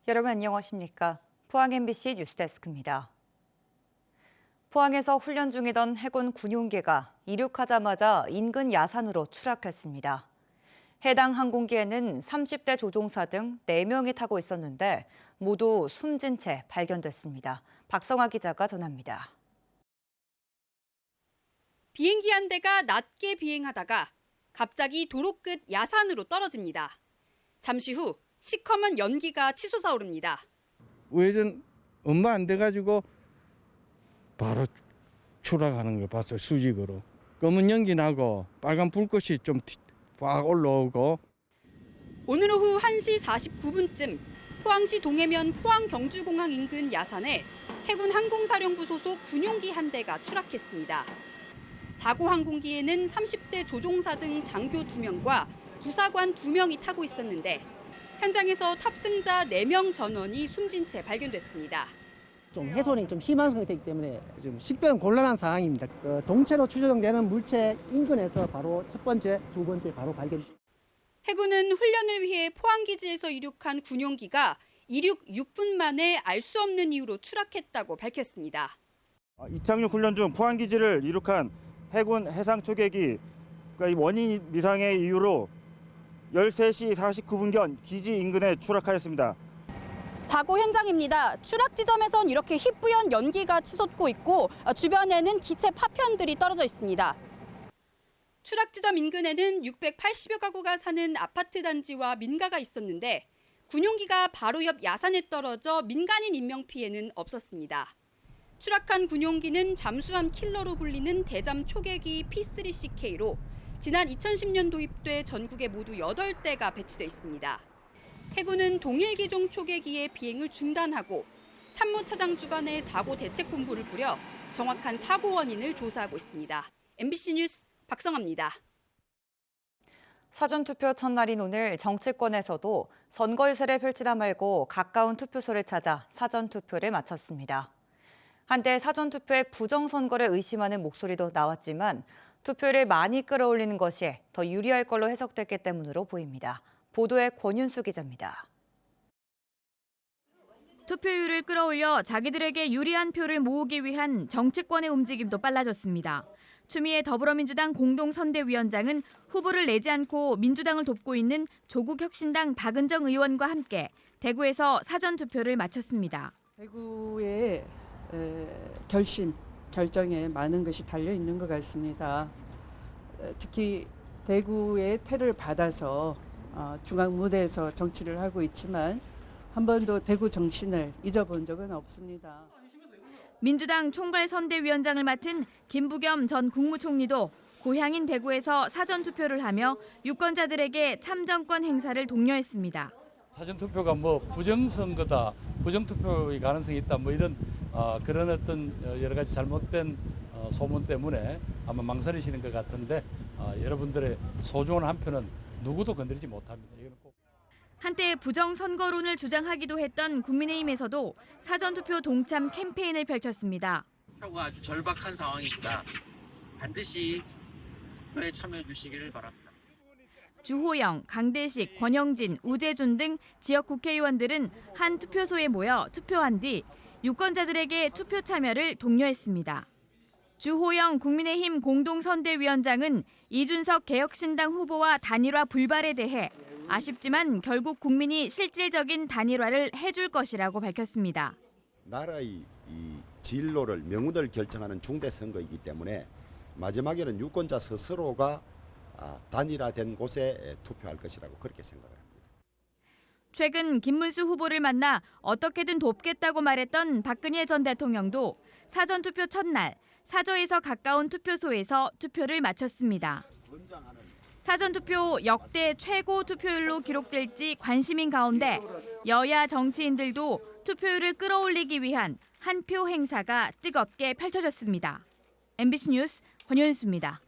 여러분 안녕하십니까? 포항 MBC 뉴스데스크입니다. 포항에서 훈련 중이던 해군 군용기가 이륙하자마자 인근 야산으로 추락했습니다. 해당 항공기에는 30대 조종사 등 4명이 타고 있었는데 모두 숨진 채 발견됐습니다. 박성아 기자가 전합니다. 비행기 한 대가 낮게 비행하다가 갑자기 도로 끝 야산으로 떨어집니다. 잠시 후 시커먼 연기가 치솟아 오릅니다. 우회전 얼마 안 돼가지고 바로 추락하는 걸 봤어요. 수직으로. 검은 연기 나고 빨간 불꽃이 좀 확 올라오고. 오늘 오후 1시 49분쯤 포항시 동해면 포항경주공항 인근 야산에 해군 항공사령부 소속 군용기 한 대가 추락했습니다. 사고 항공기에는 30대 조종사 등 장교 2명과 부사관 2명이 타고 있었는데 현장에서 탑승자 4명 전원이 숨진 채 발견됐습니다. 좀 훼손이 좀 심한 상태이기 때문에 지금 식별 곤란한 상황입니다. 동체로 추정되는 물체 인근에서 바로 첫 번째, 두 번째 바로 발견. 해군은 훈련을 위해 포항기지에서 이륙한 군용기가 이륙 6분 만에 알 수 없는 이유로 추락했다고 밝혔습니다. 이착륙 훈련 중 포항기지를 이륙한 해군 해상초계기 이 원인 미상의 이유로 13시 49분경 기지 인근에 추락하였습니다. 사고 현장입니다. 추락 지점에선 이렇게 희뿌연 연기가 치솟고 있고 주변에는 기체 파편들이 떨어져 있습니다. 추락 지점 인근에는 680여 가구가 사는 아파트 단지와 민가가 있었는데 군용기가 바로 옆 야산에 떨어져 민간인 인명 피해는 없었습니다. 추락한 군용기는 잠수함 킬러로 불리는 대잠 초계기 P3CK로 지난 2010년 도입돼 전국에 모두 8대가 배치돼 있습니다. 해군은 동일 기종 초계기의 비행을 중단하고 참모차장 주관의 사고 대책본부를 꾸려 정확한 사고 원인을 조사하고 있습니다. MBC 뉴스 박성아입니다. 사전투표 첫날인 오늘 정치권에서도 선거 유세를 펼치다 말고 가까운 투표소를 찾아 사전투표를 마쳤습니다. 한때 사전투표의 부정선거를 의심하는 목소리도 나왔지만 투표를 많이 끌어올리는 것이 더 유리할 걸로 해석됐기 때문으로 보입니다. 보도에 권윤수 기자입니다. 투표율을 끌어올려 자기들에게 유리한 표를 모으기 위한 정치권의 움직임도 빨라졌습니다. 추미애 더불어민주당 공동선대위원장은 후보를 내지 않고 민주당을 돕고 있는 조국혁신당 박은정 의원과 함께 대구에서 사전투표를 마쳤습니다. 대구의 결정에 많은 것이 달려 있는 것 같습니다. 특히 대구의 태를 받아서 중앙 무대에서 정치를 하고 있지만 한 번도 대구 정신을 잊어본 적은 없습니다. 민주당 총괄선대위원장을 맡은 김부겸 전 국무총리도 고향인 대구에서 사전투표를 하며 유권자들에게 참정권 행사를 독려했습니다. 사전투표가 부정선거다, 부정투표의 가능성이 있다 이런 그런 어떤 여러 가지 잘못된 소문 때문에 아마 망설이시는 것 같은데 여러분들의 소중한 한 표는 누구도 건드리지 못합니다. 이건 꼭. 한때 부정선거론을 주장하기도 했던 국민의힘에서도 사전투표 동참 캠페인을 펼쳤습니다. 표가 아주 절박한 상황입니다. 반드시 투표에 참여해 주시기를 바랍니다. 주호영, 강대식, 권영진, 우재준 등 지역 국회의원들은 한 투표소에 모여 투표한 뒤 유권자들에게 투표 참여를 독려했습니다. 주호영 국민의힘 공동선대위원장은 이준석 개혁신당 후보와 단일화 불발에 대해 아쉽지만 결국 국민이 실질적인 단일화를 해줄 것이라고 밝혔습니다. 나라의 이 진로를 명운을 결정하는 중대 선거이기 때문에 마지막에는 유권자 스스로가 단일화된 곳에 투표할 것이라고 그렇게 생각을 합니다. 최근 김문수 후보를 만나 어떻게든 돕겠다고 말했던 박근혜 전 대통령도 사전투표 첫날 사저에서 가까운 투표소에서 투표를 마쳤습니다. 사전투표 역대 최고 투표율로 기록될지 관심인 가운데 여야 정치인들도 투표율을 끌어올리기 위한 한 표 행사가 뜨겁게 펼쳐졌습니다. MBC 뉴스 권효윤수입니다.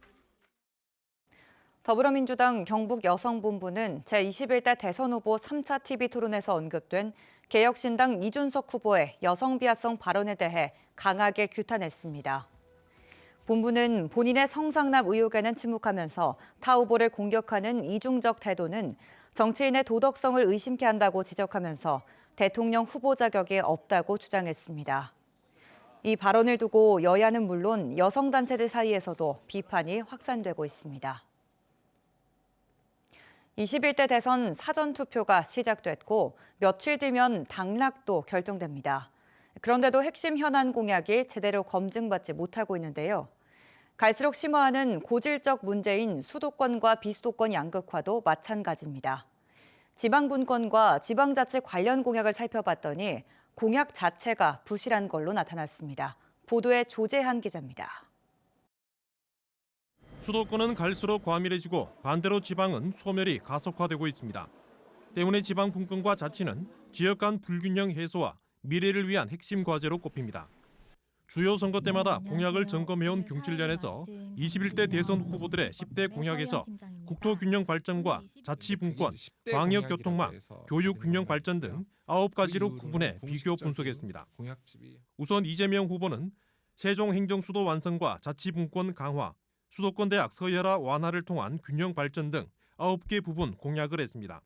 더불어민주당 경북여성본부는 제21대 대선 후보 3차 TV 토론에서 언급된 개혁신당 이준석 후보의 여성 비하성 발언에 대해 강하게 규탄했습니다. 본부는 본인의 성상납 의혹에는 침묵하면서 타 후보를 공격하는 이중적 태도는 정치인의 도덕성을 의심케 한다고 지적하면서 대통령 후보 자격이 없다고 주장했습니다. 이 발언을 두고 여야는 물론 여성단체들 사이에서도 비판이 확산되고 있습니다. 21대 대선 사전투표가 시작됐고 며칠 뒤면 당락도 결정됩니다. 그런데도 핵심 현안 공약이 제대로 검증받지 못하고 있는데요. 갈수록 심화하는 고질적 문제인 수도권과 비수도권 양극화도 마찬가지입니다. 지방분권과 지방자치 관련 공약을 살펴봤더니 공약 자체가 부실한 걸로 나타났습니다. 보도에 조재한 기자입니다. 수도권은 갈수록 과밀해지고 반대로 지방은 소멸이 가속화되고 있습니다. 때문에 지방 분권과 자치는 지역 간 불균형 해소와 미래를 위한 핵심 과제로 꼽힙니다. 주요 선거 때마다 공약을 점검해온 경칠련에서 21대 대선 후보들의 10대 공약에서 국토균형 발전과 자치분권, 광역교통망, 교육균형 발전 등 9가지로 구분해 비교 분석했습니다. 우선 이재명 후보는 세종행정수도 완성과 자치분권 강화, 수도권 대학 서열화 완화를 통한 균형 발전 등 9개 부분 공약을 했습니다.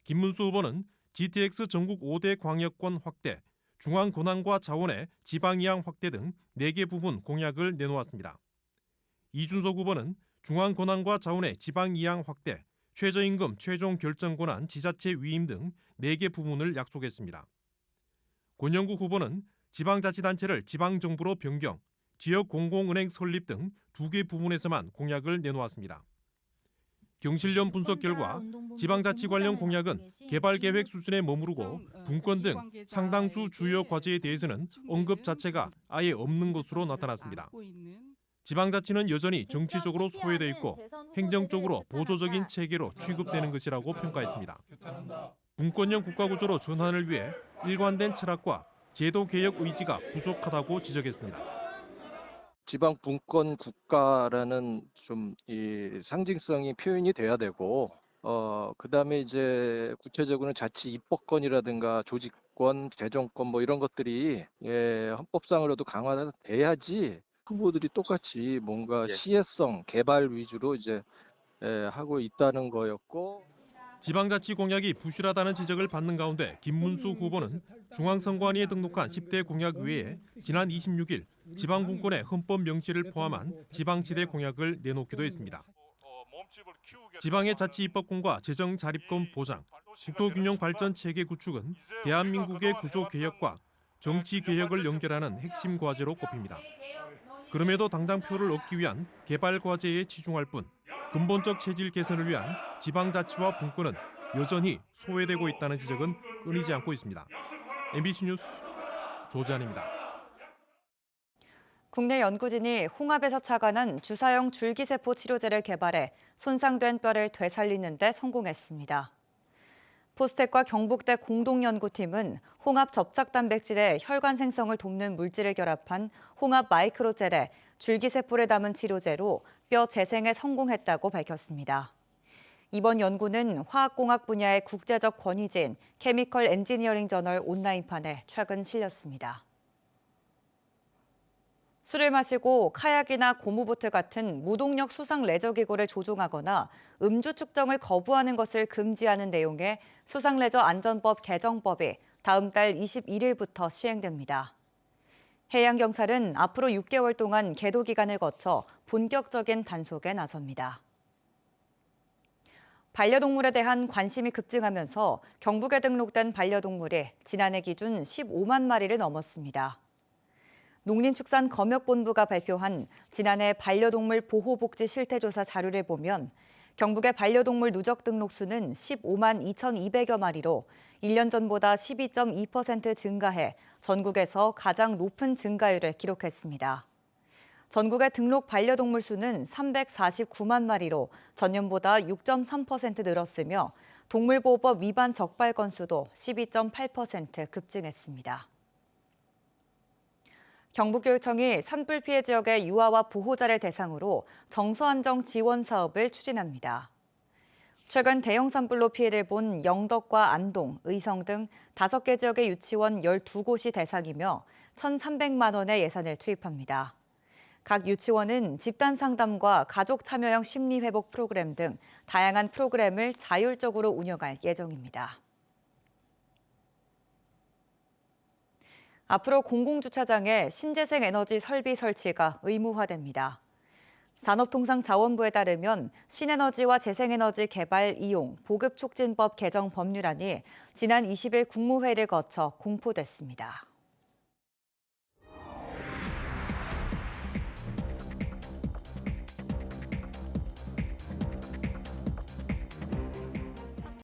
김문수 후보는 GTX 전국 5대 광역권 확대, 중앙 권한과 자원의 지방 이양 확대 등 4개 부분 공약을 내놓았습니다. 이준석 후보는 중앙 권한과 자원의 지방 이양 확대, 최저임금 최종 결정 권한 지자체 위임 등 4개 부분을 약속했습니다. 권영국 후보는 지방자치단체를 지방정부로 변경, 지역 공공은행 설립 등 2개 부분에서만 공약을 내놓았습니다. 경실련 분석 결과 지방자치 관련 공약은 개발계획 수준에 머무르고 분권 등 상당수 주요 과제에 대해서는 언급 자체가 아예 없는 것으로 나타났습니다. 지방자치는 여전히 정치적으로 소외돼 있고 행정적으로 보조적인 체계로 취급되는 것이라고 평가했습니다. 분권형 국가구조로 전환을 위해 일관된 철학과 제도 개혁 의지가 부족하다고 지적했습니다. 지방 분권 국가라는 좀 이 상징성이 표현이 돼야 되고, 그다음에 이제 구체적으로는 자치 입법권이라든가 조직권, 재정권 뭐 이런 것들이 헌법상으로도 강화돼야지 후보들이 똑같이 뭔가 시혜성, 개발 위주로 이제 하고 있다는 거였고. 지방자치 공약이 부실하다는 지적을 받는 가운데 김문수 후보는 중앙선관위에 등록한 10대 공약 외에 지난 26일 지방분권의 헌법 명시를 포함한 지방지대 공약을 내놓기도 했습니다. 지방의 자치 입법권과 재정 자립권 보장, 국토균형 발전 체계 구축은 대한민국의 구조 개혁과 정치 개혁을 연결하는 핵심 과제로 꼽힙니다. 그럼에도 당장 표를 얻기 위한 개발 과제에 치중할 뿐 근본적 체질 개선을 위한 지방자치와 분권은 여전히 소외되고 있다는 지적은 끊이지 않고 있습니다. MBC 뉴스 조재한입니다. 국내 연구진이 홍합에서 착안한 주사형 줄기세포 치료제를 개발해 손상된 뼈를 되살리는 데 성공했습니다. 포스텍과 경북대 공동연구팀은 홍합 접착 단백질의 혈관 생성을 돕는 물질을 결합한 홍합 마이크로젤에 줄기세포를 담은 치료제로 뼈 재생에 성공했다고 밝혔습니다. 이번 연구는 화학공학 분야의 국제적 권위지인 케미컬 엔지니어링 저널 온라인판에 최근 실렸습니다. 술을 마시고 카약이나 고무보트 같은 무동력 수상 레저기구를 조종하거나 음주 측정을 거부하는 것을 금지하는 내용의 수상레저안전법 개정법이 다음 달 21일부터 시행됩니다. 해양경찰은 앞으로 6개월 동안 계도 기간을 거쳐 본격적인 단속에 나섭니다. 반려동물에 대한 관심이 급증하면서 경북에 등록된 반려동물이 지난해 기준 15만 마리를 넘었습니다. 농림축산검역본부가 발표한 지난해 반려동물 보호복지 실태조사 자료를 보면 경북의 반려동물 누적 등록 수는 15만 2,200여 마리로 1년 전보다 12.2% 증가해 전국에서 가장 높은 증가율을 기록했습니다. 전국의 등록 반려동물 수는 349만 마리로 전년보다 6.3% 늘었으며 동물보호법 위반 적발 건수도 12.8% 급증했습니다. 경북교육청이 산불 피해 지역의 유아와 보호자를 대상으로 정서안정 지원 사업을 추진합니다. 최근 대형 산불로 피해를 본 영덕과 안동, 의성 등 5개 지역의 유치원 12곳이 대상이며 1,300만 원의 예산을 투입합니다. 각 유치원은 집단 상담과 가족 참여형 심리회복 프로그램 등 다양한 프로그램을 자율적으로 운영할 예정입니다. 앞으로 공공주차장에 신재생 에너지 설비 설치가 의무화됩니다. 산업통상자원부에 따르면 신에너지와 재생에너지 개발 이용 보급 촉진법 개정 법률안이 지난 20일 국무회의를 거쳐 공포됐습니다.